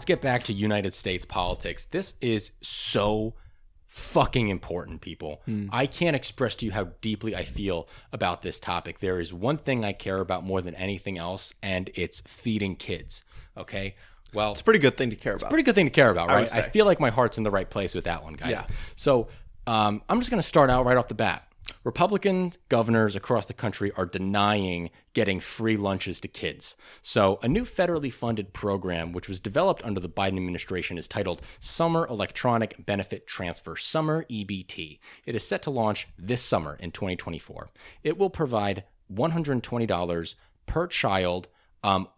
get back to United States politics. This is so fucking important, people. I can't express to you how deeply I feel about this topic. There is one thing I care about more than anything else, and it's feeding kids. Okay? Well, It's a pretty good thing to care about. pretty good thing to care about, right? would say. I feel like my heart's in the right place with that one, guys. Yeah. So I'm just going to start out right off the bat. Republican governors across the country are denying getting free lunches to kids. So a new federally funded program, which was developed under the Biden administration, is titled Summer Electronic Benefit Transfer, Summer EBT. It is set to launch this summer in 2024. It will provide $120 per child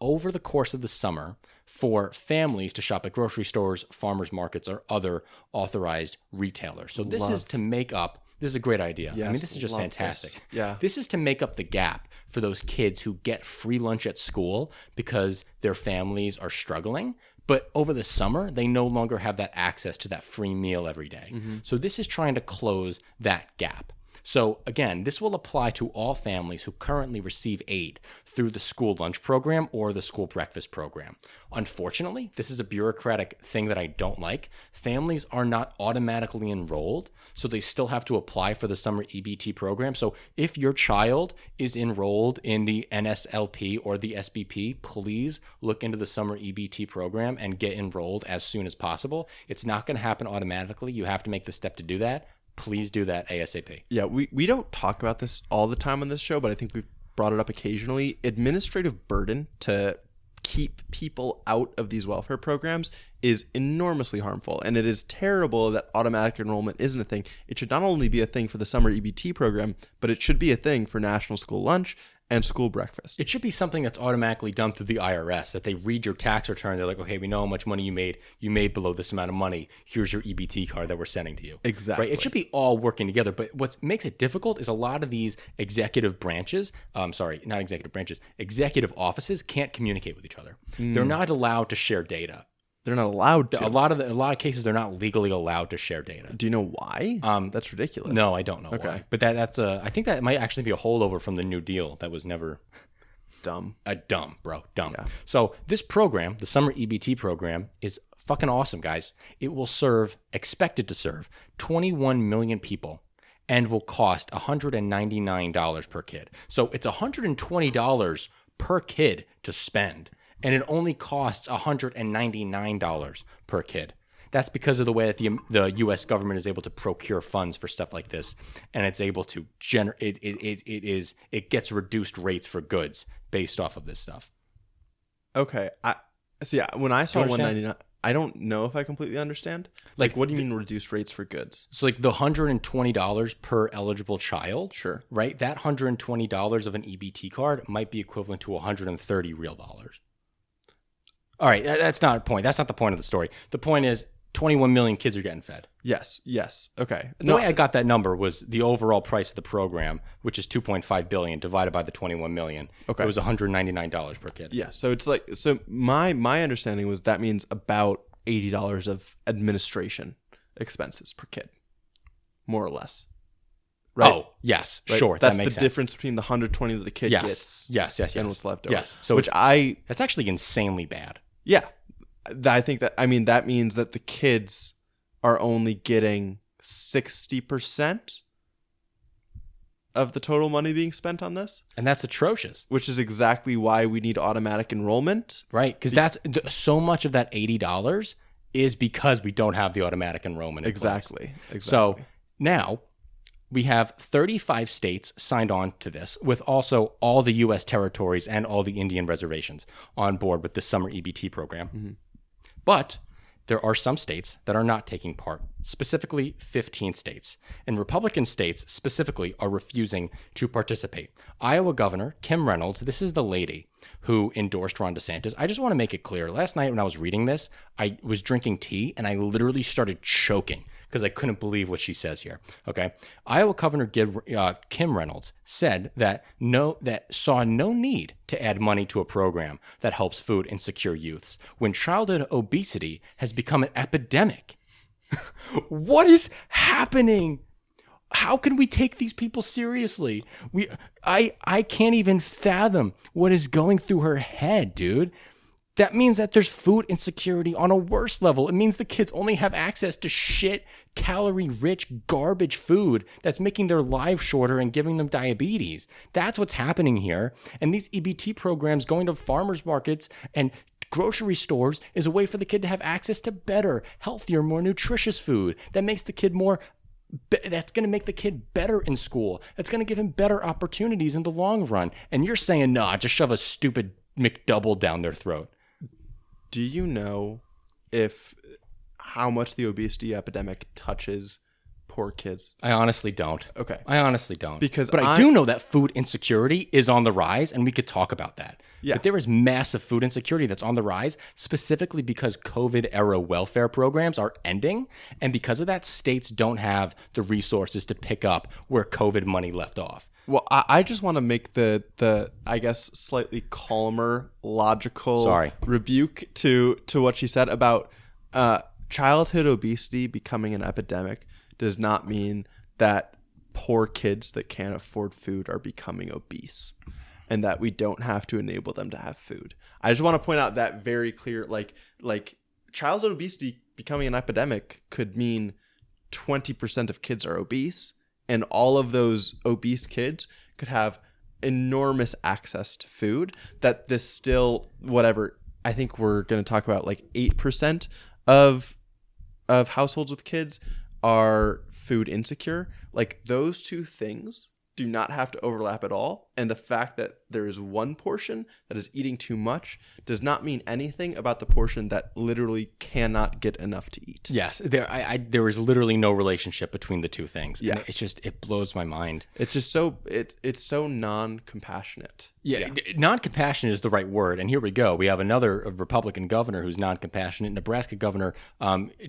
over the course of the summer for families to shop at grocery stores, farmers markets, or other authorized retailers. So this is to make up. This is a great idea. Yes, I mean, this is just love fantastic. this. Yeah. This is to make up the gap for those kids who get free lunch at school because their families are struggling. But over the summer, they no longer have that access to that free meal every day. So this is trying to close that gap. So again, this will apply to all families who currently receive aid through the school lunch program or the school breakfast program. Unfortunately, this is a bureaucratic thing that I don't like. Families are not automatically enrolled, so they still have to apply for the summer EBT program. So if your child is enrolled in the NSLP or the SBP, please look into the summer EBT program and get enrolled as soon as possible. It's not going to happen automatically. You have to make the step to do that. Please do that ASAP. Yeah, we don't talk about this all the time on this show, but I think we've brought it up occasionally. Administrative burden to keep people out of these welfare programs is enormously harmful, and it is terrible that automatic enrollment isn't a thing. It should not only be a thing for the summer EBT program, but it should be a thing for National School Lunch and school breakfast. It should be something that's automatically done through the IRS, that they read your tax return. They're like, okay, we know how much money you made. You made below this amount of money. Here's your EBT card that we're sending to you. Exactly. Right? It should be all working together. But what makes it difficult is a lot of these executive branches, executive offices can't communicate with each other. They're not allowed to share data. They're not allowed to. A lot of cases, they're not legally allowed to share data. Do you know why? That's ridiculous. No, I don't know why. But that's I think that might actually be a holdover from the New Deal that was never dumb. Dumb. Yeah. So this program, the summer EBT program, is fucking awesome, guys. It will expected to serve 21 million people and will cost $199 per kid. So it's $120 per kid to spend. And it only costs $199 per kid. That's because of the way that the U.S. government is able to procure funds for stuff like this, and it's able to it gets reduced rates for goods based off of this stuff. Okay, I see. When I saw $199, I don't know if I completely understand. Like, what do you mean reduced rates for goods? So, like the $120 per eligible child. Sure. Right. That $120 of an EBT card might be equivalent to $130 real dollars. All right, that's not a point. That's not the point of the story. The point is 21 million kids are getting fed. Yes. Okay. The way I got that number was the overall price of the program, which is $2.5 billion divided by the 21 million. Okay. It was $199 per kid. Yeah. So it's like, my understanding was that means about $80 of administration expenses per kid, more or less. Right? Oh, yes, right? Sure. That's that makes the sense. difference between the 120 that the kid gets. Yes. And what's left over. Yes. So that's actually insanely bad. Yeah. I think that means that the kids are only getting 60% of the total money being spent on this. And that's atrocious. Which is exactly why we need automatic enrollment. Right. Because that's so much of that $80 is because we don't have the automatic enrollment. Exactly. So now we have 35 states signed on to this, with also all the U.S. territories and all the Indian reservations on board with the summer EBT program. Mm-hmm. But there are some states that are not taking part, specifically 15 states. And Republican states specifically are refusing to participate. Iowa Governor Kim Reynolds, this is the lady who endorsed Ron DeSantis. I just want to make it clear. Last night when I was reading this, I was drinking tea and I literally started choking because I couldn't believe what she says here. Okay. Iowa Governor Kim Reynolds said that saw no need to add money to a program that helps food insecure youths when childhood obesity has become an epidemic. What is happening? How can we take these people seriously? I can't even fathom what is going through her head, dude. that means that there's food insecurity on a worse level. It means the kids only have access to shit, calorie-rich garbage food that's making their lives shorter and giving them diabetes. That's what's happening here. And these EBT programs going to farmers markets and grocery stores is a way for the kid to have access to better, healthier, more nutritious food that makes the kid that's going to make the kid better in school. That's going to give him better opportunities in the long run. And you're saying, nah, just shove a stupid McDouble down their throat. Do you know how much the obesity epidemic touches poor kids? I honestly don't. Okay. I honestly don't. But I do know that food insecurity is on the rise, and we could talk about that. Yeah. But there is massive food insecurity that's on the rise, specifically because COVID-era welfare programs are ending, and because of that, states don't have the resources to pick up where COVID money left off. Well, I just want to make the I guess slightly calmer, logical rebuke to what she said about childhood obesity becoming an epidemic does not mean that poor kids that can't afford food are becoming obese and that we don't have to enable them to have food. I just want to point out that very clear, like childhood obesity becoming an epidemic could mean 20% of kids are obese, and all of those obese kids could have enormous access to food. That this still, whatever, I think we're going to talk about like 8% of households with kids are food insecure. Like those two things do not have to overlap at all. And the fact that there is one portion that is eating too much does not mean anything about the portion that literally cannot get enough to eat. Yes, there is literally no relationship between the two things. Yeah. And it blows my mind. It's just so, it's so non-compassionate. Yeah, non-compassionate is the right word. And here we go. We have another Republican governor who's non-compassionate. Nebraska Governor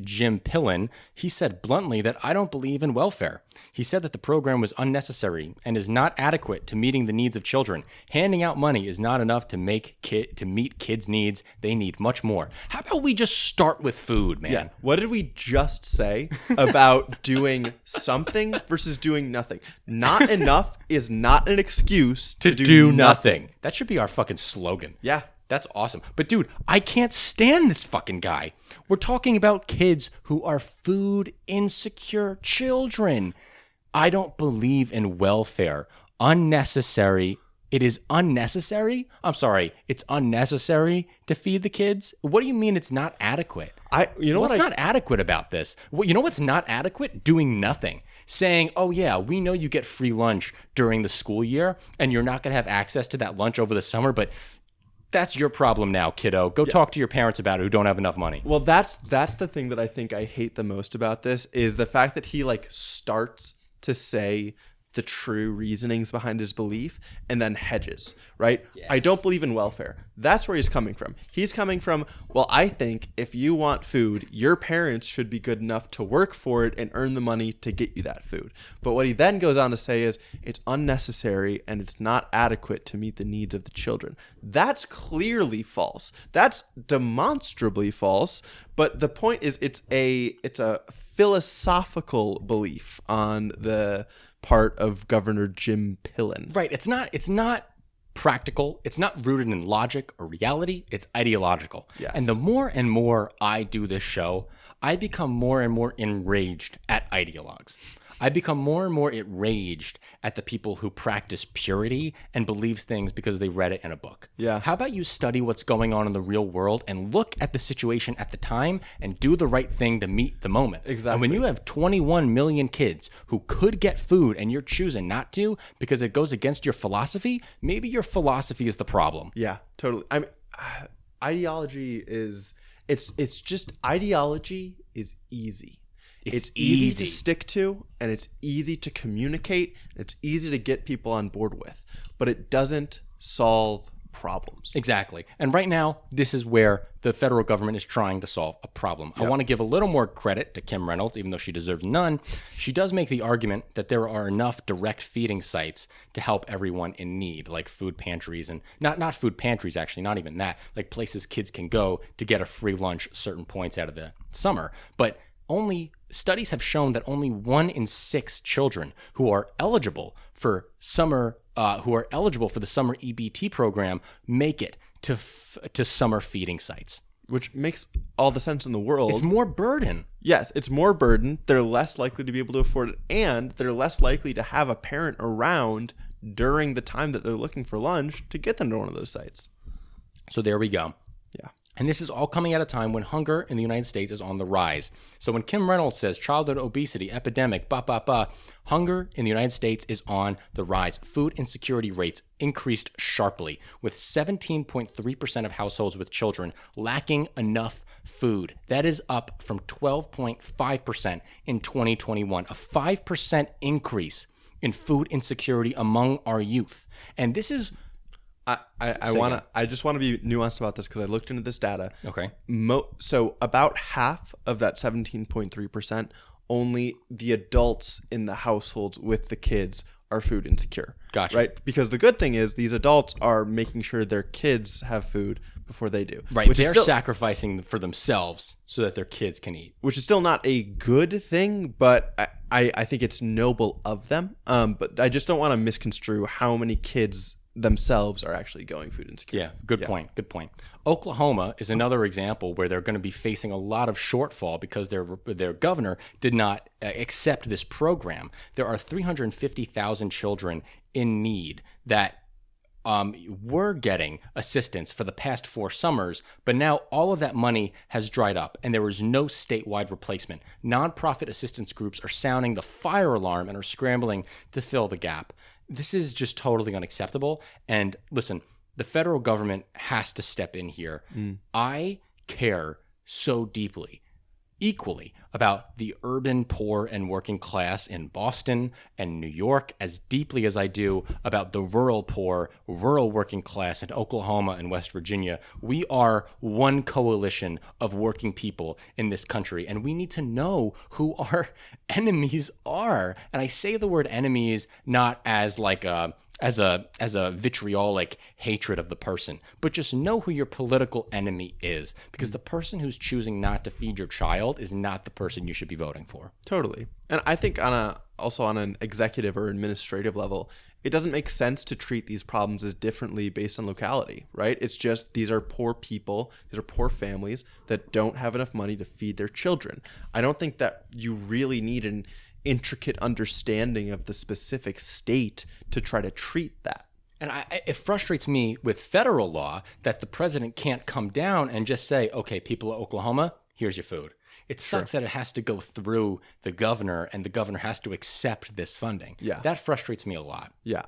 Jim Pillen, he said bluntly that I don't believe in welfare. He said that the program was unnecessary and is not adequate to meeting the needs of children. Handing out money is not enough to meet kids' needs. They need much more. How about we just start with food, man? Yeah. What did we just say about doing something versus doing nothing? Not enough is not an excuse to do nothing. That should be our fucking slogan. Yeah. That's awesome. But dude, I can't stand this fucking guy. We're talking about kids who are food insecure children. I don't believe in welfare. Unnecessary. It is unnecessary? I'm sorry. It's unnecessary to feed the kids? What do you mean it's not adequate? What's not adequate about this? Well, you know what's not adequate? Doing nothing. Saying, oh yeah, we know you get free lunch during the school year and you're not going to have access to that lunch over the summer, but that's your problem now, kiddo. Go talk to your parents about it who don't have enough money. Well, that's the thing that I think I hate the most about this is the fact that he like starts to say the true reasonings behind his belief and then hedges, right? Yes. I don't believe in welfare. That's where he's coming from. He's coming from, well, I think if you want food, your parents should be good enough to work for it and earn the money to get you that food. But what he then goes on to say is it's unnecessary and it's not adequate to meet the needs of the children. That's clearly false. That's demonstrably false. But the point is it's a philosophical belief on the part of Governor Jim Pillen. Right. It's not practical. It's not rooted in logic or reality. It's ideological. Yes. And the more and more I do this show, I become more and more enraged at ideologues. I become more and more enraged at the people who practice purity and believes things because they read it in a book. Yeah. How about you study what's going on in the real world and look at the situation at the time and do the right thing to meet the moment? Exactly. And when you have 21 million kids who could get food and you're choosing not to because it goes against your philosophy, maybe your philosophy is the problem. Yeah, totally. I mean, ideology is ideology is easy. It's easy to stick to, and it's easy to communicate, and it's easy to get people on board with, but it doesn't solve problems. Exactly. And right now, this is where the federal government is trying to solve a problem. Yep. I want to give a little more credit to Kim Reynolds, even though she deserves none. She does make the argument that there are enough direct feeding sites to help everyone in need, like food pantries and not food pantries, actually, not even that, like places kids can go to get a free lunch certain points out of the summer. But studies have shown that only 1 in 6 children who are eligible for the summer EBT program make it to summer feeding sites. Which makes all the sense in the world. It's more burden. Yes, it's more burden. They're less likely to be able to afford it, and they're less likely to have a parent around during the time that they're looking for lunch to get them to one of those sites. So there we go. Yeah. And this is all coming at a time when hunger in the United States is on the rise. So when Kim Reynolds says childhood obesity, epidemic, hunger in the United States is on the rise. Food insecurity rates increased sharply, with 17.3% of households with children lacking enough food. That is up from 12.5% in 2021, a 5% increase in food insecurity among our youth. And this is... I just want to be nuanced about this because I looked into this data. Okay. So about half of that 17.3%, only the adults in the households with the kids are food insecure. Gotcha. Right? Because the good thing is these adults are making sure their kids have food before they do. Right. Which They're is still, sacrificing for themselves so that their kids can eat. which is still not a good thing, but I think it's noble of them. But I just don't want to misconstrue how many kids themselves are actually going food insecure. Yeah, good point. Oklahoma is another example where they're going to be facing a lot of shortfall because their governor did not accept this program. There are 350,000 children in need that were getting assistance for the past 4 summers, but now all of that money has dried up and there is no statewide replacement. Nonprofit assistance groups are sounding the fire alarm and are scrambling to fill the gap. This is just totally unacceptable. And listen, the federal government has to step in here. I care so deeply, equally, about the urban poor and working class in Boston and New York as deeply as I do about the rural poor, rural working class in Oklahoma and West Virginia. We are one coalition of working people in this country, and we need to know who our enemies are. And I say the word enemies not as like as a vitriolic hatred of the person, but just know who your political enemy is, because the person who's choosing not to feed your child is not the person you should be voting for. Totally. And I think also on an executive or administrative level, it doesn't make sense to treat these problems as differently based on locality, right? It's just these are poor people, these are poor families that don't have enough money to feed their children. I don't think that you really need an intricate understanding of the specific state to try to treat that. And it frustrates me with federal law that the president can't come down and just say, okay, people of Oklahoma, here's your food. It sucks that it has to go through the governor and the governor has to accept this funding. Yeah. That frustrates me a lot. Yeah.